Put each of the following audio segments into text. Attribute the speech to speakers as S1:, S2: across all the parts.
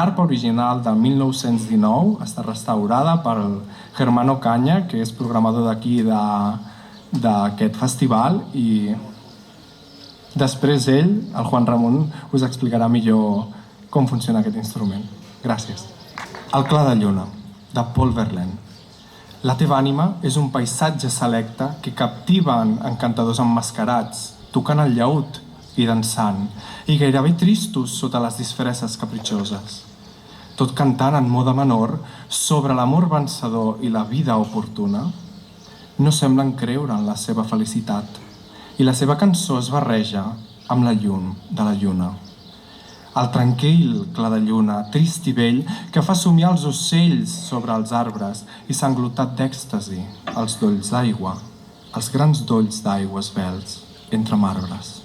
S1: arpa original de 1919, està restaurada pel Germano Caña, que és programador d'aquí d'aquest festival, i després ell, el Juan Ramon, us explicarà millor com funciona aquest instrument. Gràcies. El clar de lluna, de Paul Verlaine. La teva ànima és un paisatge selecte que captiven encantadors emmascarats, tocant el llaüt i dansant, i gairebé tristos sota les disfresses capritxoses. Tot cantant en moda menor sobre l'amor vencedor i la vida oportuna, no semblen creure en la seva felicitat, i la seva cançó es barreja amb la llum de la lluna. El tranquil clar de lluna, trist i vell, que fa somiar els ocells sobre els arbres i s'ha englotat d'èxtasi els dolls d'aigua, els grans dolls d'aigua esvelts entre marbres.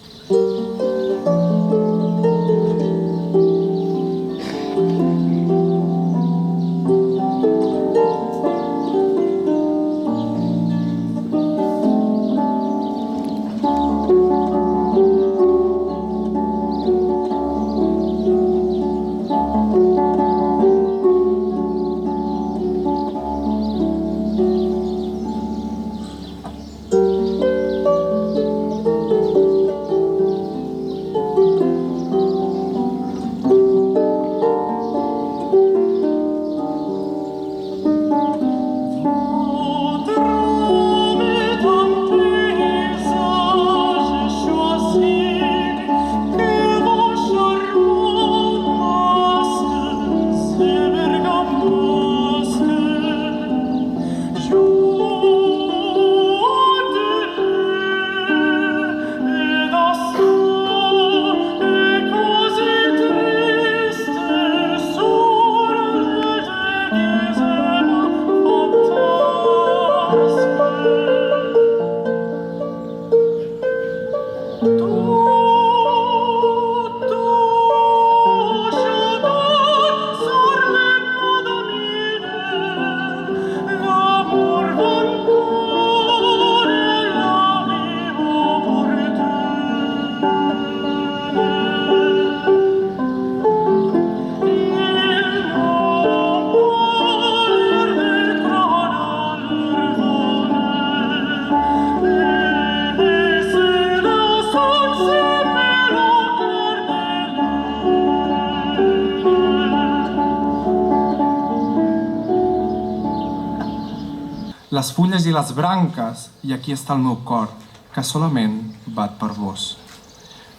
S1: Les fulles i les branques, i aquí està el meu cor, que solament bat per vos.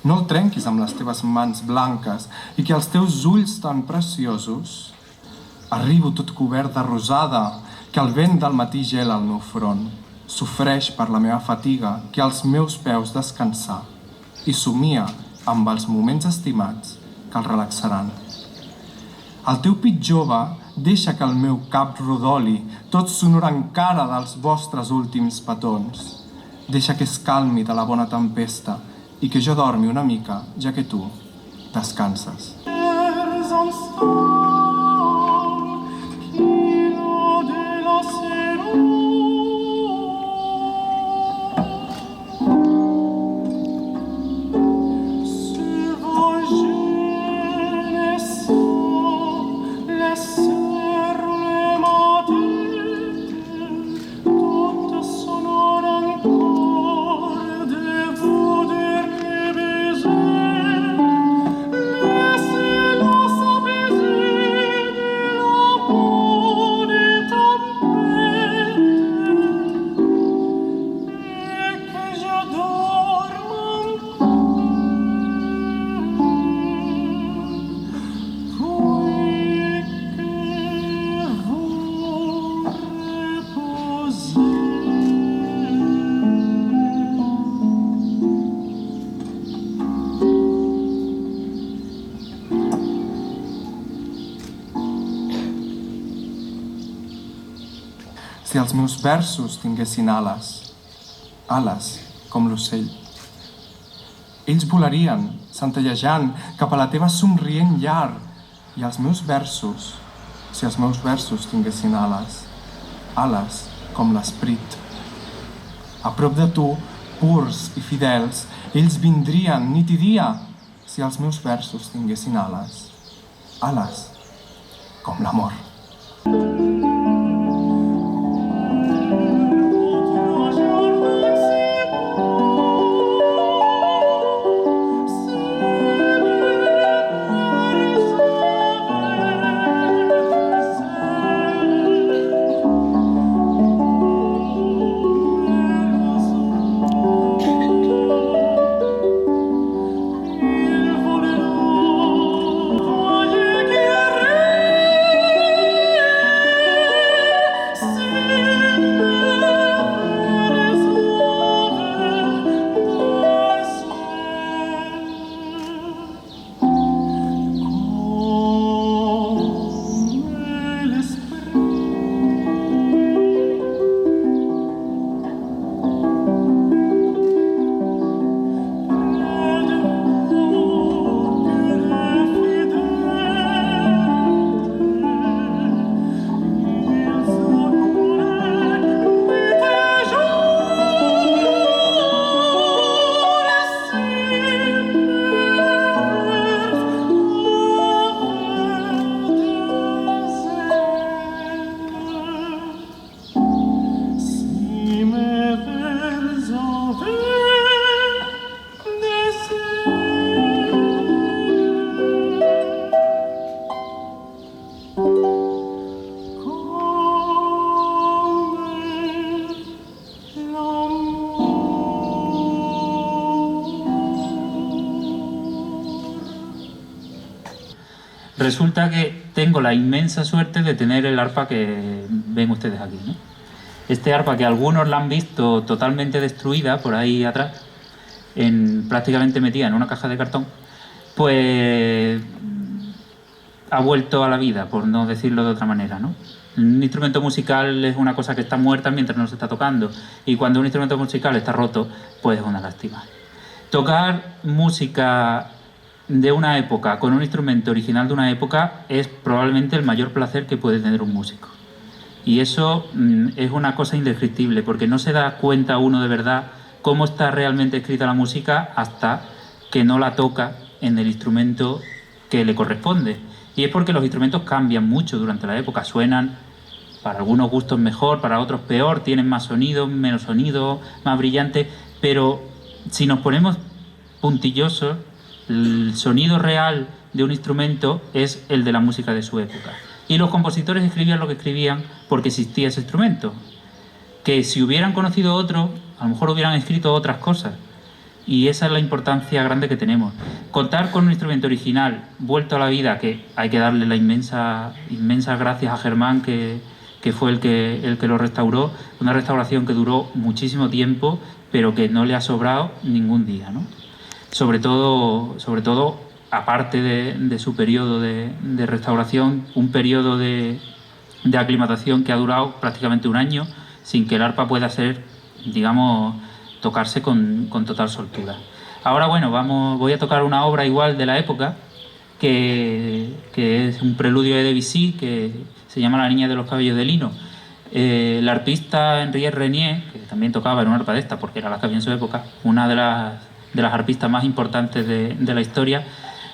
S1: No el trenquis amb les teves mans blanques i que els teus ulls tan preciosos. Arribo tot cobert de rosada, que el vent del matí gela al meu front. Sofreix per la meva fatiga que als meus peus descansar i somia amb els moments estimats que el relaxaran. El teu pit jove deixa que el meu cap rodoli, tot sonor encara dels vostres últims petons. Deixa que es calmi de la bona tempesta i que jo dormi una mica, ja que tu descanses. Si els meus versos tinguessin ales, ales com l'ocell, ells volarien, centellejant, cap a la teva somrient llar, i els meus versos, si els meus versos tinguessin ales, ales com l'esperit. A prop de tu, purs i fidels, ells vindrien nit i dia, si els meus versos tinguessin ales, ales com l'amor.
S2: Resulta que tengo la inmensa suerte de tener el arpa que ven ustedes aquí, ¿no? Este arpa que algunos la han visto totalmente destruida por ahí atrás, prácticamente metida en una caja de cartón, pues ha vuelto a la vida, por no decirlo de otra manera, ¿no? Un instrumento musical es una cosa que está muerta mientras no se está tocando, y cuando un instrumento musical está roto, pues es una lástima. Tocar música de una época con un instrumento original de una época es probablemente el mayor placer que puede tener un músico. Y eso es una cosa indescriptible, porque no se da cuenta uno de verdad cómo está realmente escrita la música hasta que no la toca en el instrumento que le corresponde. Y es porque los instrumentos cambian mucho durante la época, suenan para algunos gustos mejor, para otros peor, tienen más sonido, menos sonido, más brillante, pero si nos ponemos puntillosos, el sonido real de un instrumento es el de la música de su época. Y los compositores escribían lo que escribían porque existía ese instrumento. Que si hubieran conocido otro, a lo mejor hubieran escrito otras cosas. Y esa es la importancia grande que tenemos. Contar con un instrumento original vuelto a la vida, que hay que darle la inmensas gracias a Germán, que fue el que lo restauró. Una restauración que duró muchísimo tiempo, pero que no le ha sobrado ningún día, ¿no? Sobre todo, aparte de su periodo de restauración, un periodo de aclimatación que ha durado prácticamente un año, sin que el arpa pueda ser, digamos, tocarse con total soltura. Ahora, bueno, voy a tocar una obra igual de la época, que es un preludio de Debussy, que se llama La niña de los cabellos de lino. El arpista Henriette Renier, que también tocaba en una arpa de esta, porque era la que había en su época, una de las arpistas más importantes de la historia,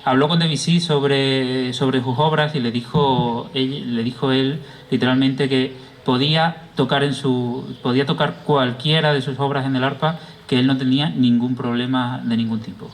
S2: habló con Debussy sobre sus obras y le dijo él literalmente que podía tocar cualquiera de sus obras en el arpa, que él no tenía ningún problema de ningún tipo.